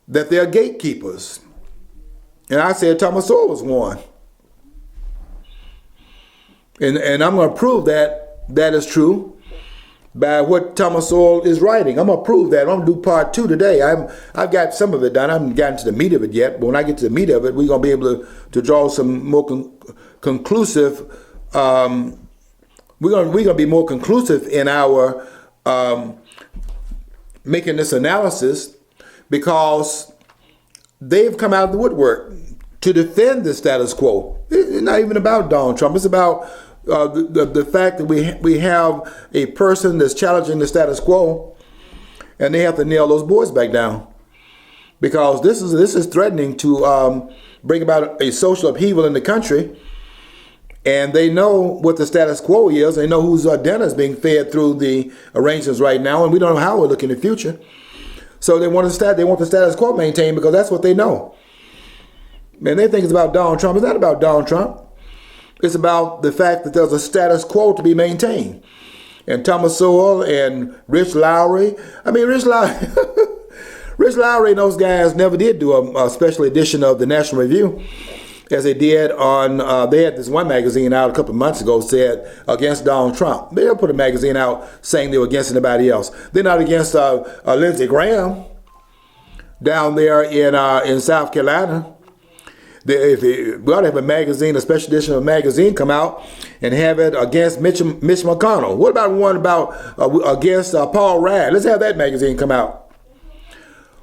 that they're gatekeepers. And I said Thomas Sowell was one. And I'm going to prove that is true by what Thomas Sowell is writing. I'm going to prove that. I'm going to do part 2 today. I've got some of it done. I haven't gotten to the meat of it yet, but when I get to the meat of it, we're going to be able to draw some more conclusive, we're going to be more conclusive in our making this analysis because they've come out of the woodwork to defend the status quo. It's not even about Donald Trump. It's about the fact that we have a person that's challenging the status quo, and they have to nail those boards back down because this is threatening to bring about a social upheaval in the country. And they know what the status quo is. They know whose dinner is being fed through the arrangements right now, and we don't know how we'll look in the future. So they want the status quo maintained because that's what they know. Man, they think it's about Donald Trump. It's not about Donald Trump. It's about the fact that there's a status quo to be maintained. And Thomas Sowell and Rich Lowry. I mean, Rich Lowry and those guys never did do a special edition of the National Review, as they did on, they had this one magazine out a couple of months ago said against Donald Trump. They don't put a magazine out saying they were against anybody else. They're not against Lindsey Graham down there in South Carolina. We ought to have a magazine, a special edition of a magazine come out and have it against Mitch McConnell. What about one against Paul Ryan? Let's have that magazine come out.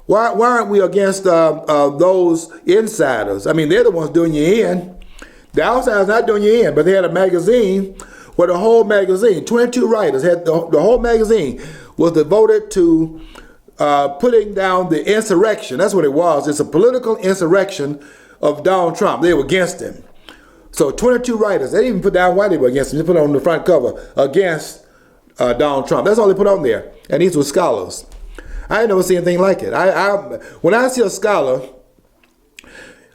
Why aren't we against those insiders? I mean, they're the ones doing you in. The outsiders not doing you in, but they had a magazine where the whole magazine, 22 writers, had the whole magazine was devoted to putting down the insurrection. That's what it was. It's a political insurrection of Donald Trump. They were against him. So 22 writers, they didn't even put down why they were against him. They put it on the front cover, against Donald Trump. That's all they put on there. And these were scholars. I ain't never seen anything like it. When I see a scholar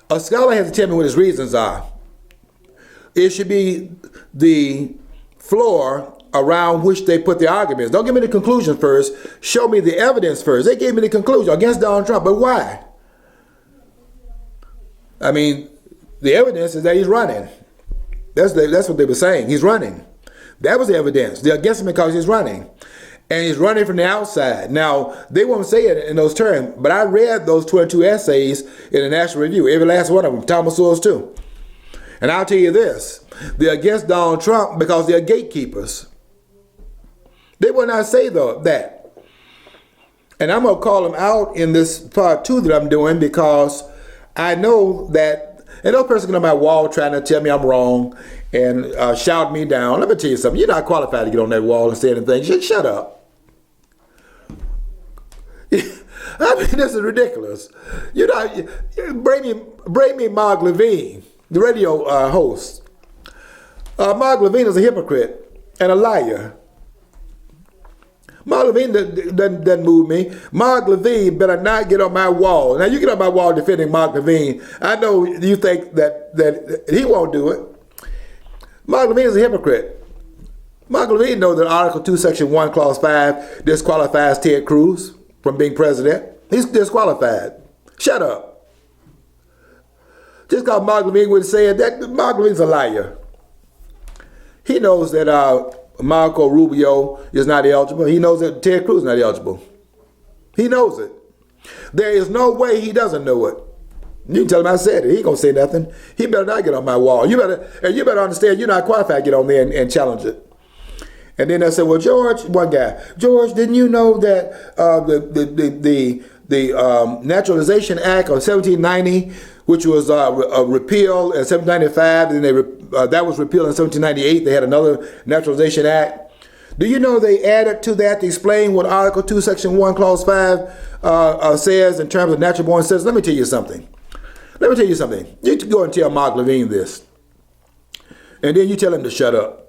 has to tell me what his reasons are. It should be the floor around which they put the arguments. Don't give me the conclusion first. Show me the evidence first. They gave me the conclusion against Donald Trump, but why? I mean, the evidence is that he's running. That's what they were saying. He's running. That was the evidence. They're against him because he's running. and he's running from the outside. Now, they won't say it in those terms, but I read those 22 essays in the National Review, every last one of them, Thomas Sowell's too. And I'll tell you this, they're against Donald Trump because they're gatekeepers. They will not say that. And I'm going to call them out in this part 2 that I'm doing, because I know that, and no person on my wall trying to tell me I'm wrong and shout me down. Let me tell you something, you're not qualified to get on that wall and say anything. Shut up. I mean, this is ridiculous. You know, bring me Mark Levine, the radio host. Mark Levine is a hypocrite and a liar. Mark Levine doesn't move me. Mark Levine better not get on my wall. Now, you get on my wall defending Mark Levine. I know you think that he won't do it. Mark Levine is a hypocrite. Mark Levine knows that Article 2, Section 1, Clause 5 disqualifies Ted Cruz from being president. He's disqualified. Shut up. Just because Mark Levine would say it, that Mark Levine's a liar. He knows that Marco Rubio is not eligible. He knows that Ted Cruz is not eligible. He knows it. There is no way he doesn't know it. You can tell him I said it. He ain't gonna say nothing. He better not get on my wall. You better understand you're not qualified to get on there and challenge it. And then I said, well, George, one guy, George, didn't you know that the Naturalization Act of 1790, which was repealed in 1795, and then that was repealed in 1798. They had another Naturalization Act. Do you know they added to that to explain what Article 2, Section 1, Clause 5 says in terms of natural born citizens? Let me tell you something. You go and tell Mark Levine this, and then you tell him to shut up.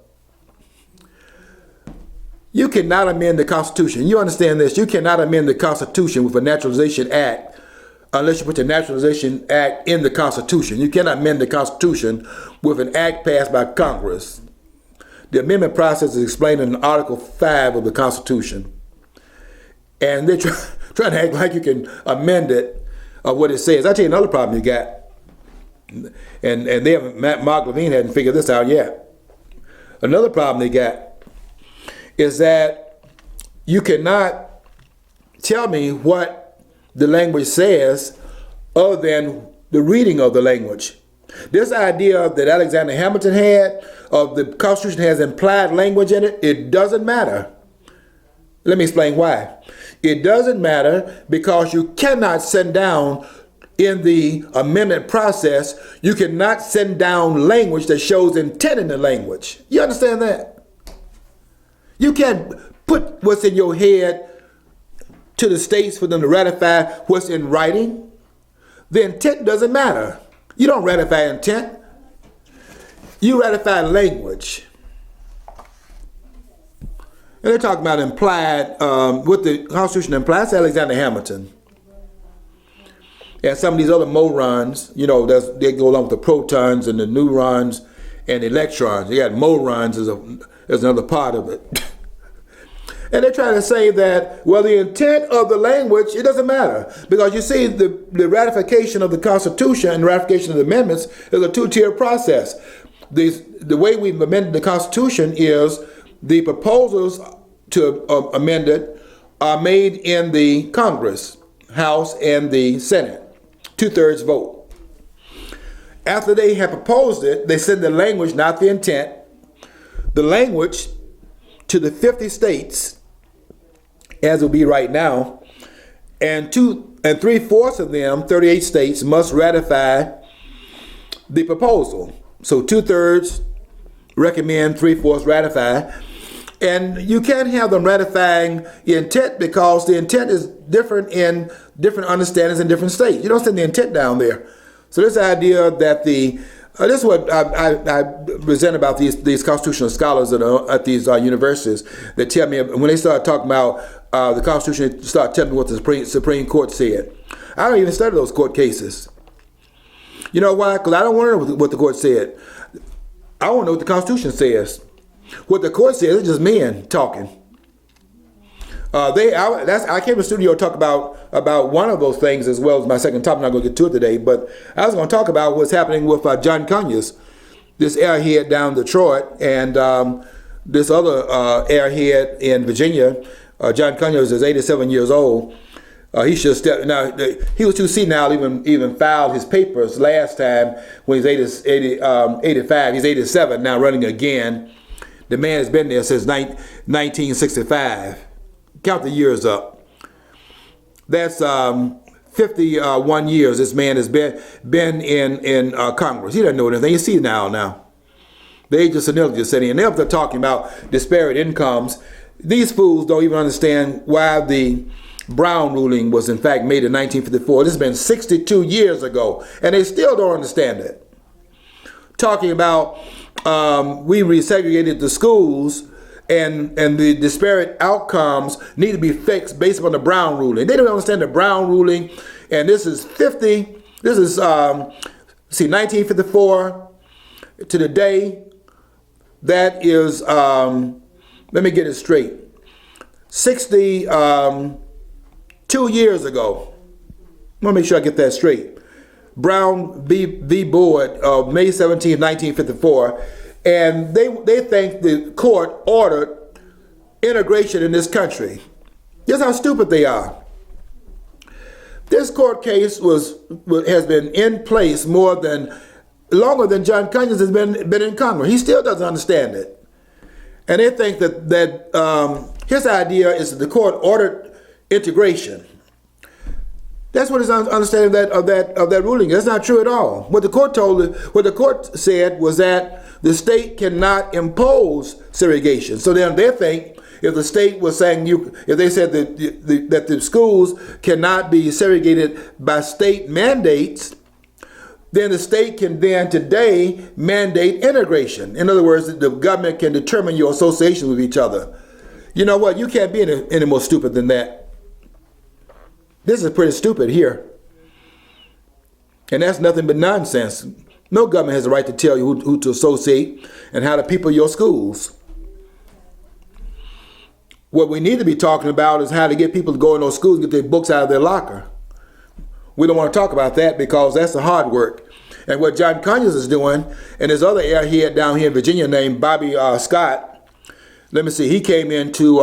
You cannot amend the Constitution. You understand this? You cannot amend the Constitution with a Naturalization Act unless you put the Naturalization Act in the Constitution. You cannot amend the Constitution with an act passed by Congress. The amendment process is explained in Article 5 of the Constitution. And they're trying to act like you can amend it of what it says. I'll tell you another problem you got. And they haven't, Mark Levine hadn't figured this out yet. Another problem they got is that you cannot tell me what the language says other than the reading of the language. This idea that Alexander Hamilton had of the Constitution has implied language in it, it doesn't matter. Let me explain why. It doesn't matter because you cannot send down in the amendment process, you cannot send down language that shows intent in the language. You understand that? You can't put what's in your head to the states for them to ratify what's in writing. The intent doesn't matter. You don't ratify intent. You ratify language. And they're talking about implied, what the Constitution implies, Alexander Hamilton. And some of these other morons, you know, they go along with the protons and the neurons and electrons. You got morons as another part of it. And they're trying to say that, well, the intent of the language, it doesn't matter. Because you see, the ratification of the Constitution and ratification of the amendments is a two-tier process. The way we've amended the Constitution is the proposals to amend it are made in the Congress, House, and the Senate. 2/3 vote. After they have proposed it, they send the language, not the intent, the language to the 50 states, as it will be right now, and 3/4 of them, 38 states, must ratify the proposal. So 2/3 recommend, 3/4 ratify. And you can't have them ratifying the intent because the intent is different in different understandings in different states. You don't send the intent down there. So this idea that this is what I resent about these constitutional scholars that are at these universities that tell me, when they start talking about the Constitution, they start telling me what the Supreme Court said. I don't even study those court cases. You know why? Because I don't want to know what the court said. I want to know what the Constitution says. What the court says is just men talking. I came to the studio to talk about one of those things as well as my second topic. I'm not going to get to it today, but I was going to talk about what's happening with John Conyers, this airhead down in Detroit, and this other airhead in Virginia, John Conyers is 87 years old. He should step now. He was too senile even filed his papers last time when he's 85. He's 87 now, running again. The man has been there since 1965. Count the years up. That's 51 years this man has been in Congress. He doesn't know anything. He's senile now. The age of senility is setting in. They're up there talking about disparate incomes. These fools don't even understand why the Brown ruling was in fact made in 1954. This has been 62 years ago, and they still don't understand it. Talking about we resegregated the schools and the disparate outcomes need to be fixed based upon the Brown ruling. They don't understand the Brown ruling, and this is 1954 to the day. That is, let me get it straight, 62 years ago. I want to make sure I get that straight. Brown v. Board of May 17, 1954, and they think the court ordered integration in this country. Just how stupid they are. This court case has been in place longer than John Conyers has been in Congress. He still doesn't understand it. And they think that his idea is that the court ordered integration. That's what his understanding of that ruling is. That's not true at all. What the court said was that the state cannot impose segregation. So then they think if the state was saying if they said that the schools cannot be segregated by state mandates, then the state can then today mandate integration. In other words, the government can determine your association with each other. You know what? You can't be any more stupid than that. This is pretty stupid here. And that's nothing but nonsense. No government has the right to tell you who to associate and how to people your schools. What we need to be talking about is how to get people to go in those schools and get their books out of their locker. We don't want to talk about that because that's the hard work. And what John Conyers is doing, and there's other airhead down here in Virginia named Bobby Scott. Let me see, he came into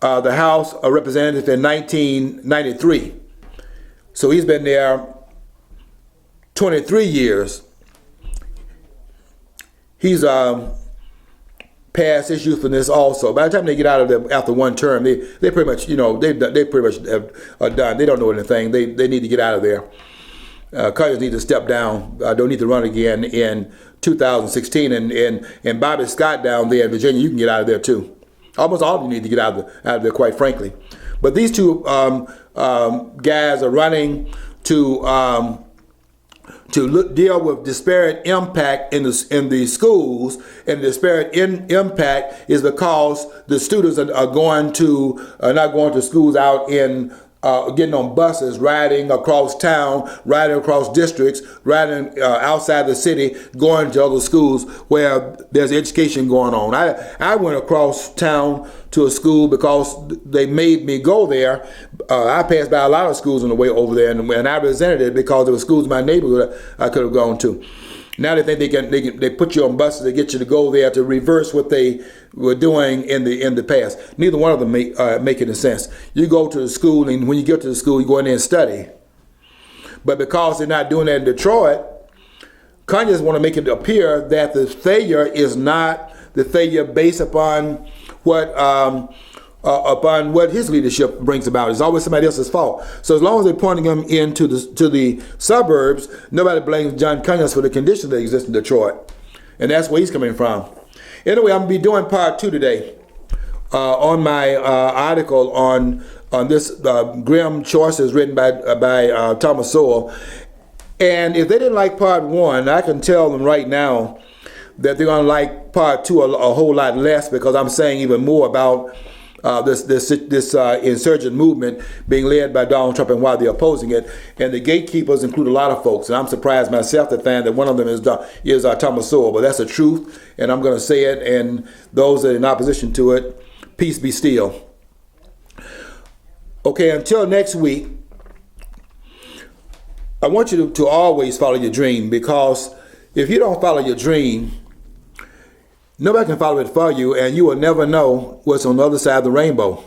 the House of Representatives in 1993. So he's been there 23 years. He's past his youthfulness also. By the time they get out of there after one term, they pretty much, they pretty much are done. They don't know anything. They need to get out of there. Conyers need to step down. Don't need to run again in 2016. And Bobby Scott down there in Virginia, you can get out of there too. Almost all of you need to get out of there, quite frankly. But these two guys are running to deal with disparate impact in the schools, and disparate impact is because the students are not going to schools out in getting on buses, riding across town, riding across districts, riding outside the city, going to other schools where there's education going on. I went across town to a school because they made me go there. I passed by a lot of schools on the way over there, and I resented it because there were schools in my neighborhood I could have gone to. Now they think they put you on buses to get you to go there to reverse what they were doing in the past. Neither one of them make any sense. You go to the school, and when you get to the school, you go in there and study. But because they're not doing that in Detroit, Conyers want to make it appear that the failure is not the failure based upon what his leadership brings about. It's always somebody else's fault. So as long as they're pointing him into the suburbs, nobody blames John Conyers for the conditions that exist in Detroit. And that's where he's coming from. Anyway, I'm going to be doing part 2 today on my article on this grim choices written by Thomas Sowell. And if they didn't like part 1, I can tell them right now that they're going to like part 2 a whole lot less, because I'm saying even more about this insurgent movement being led by Donald Trump and why they're opposing it. And the gatekeepers include a lot of folks, and I'm surprised myself to find that one of them is Thomas Sowell. But that's the truth, and I'm going to say it. And those that are in opposition to it, peace be still. Okay, until next week, I want you to always follow your dream, because if you don't follow your dream, Nobody can follow it for you, and you will never know what's on the other side of the rainbow.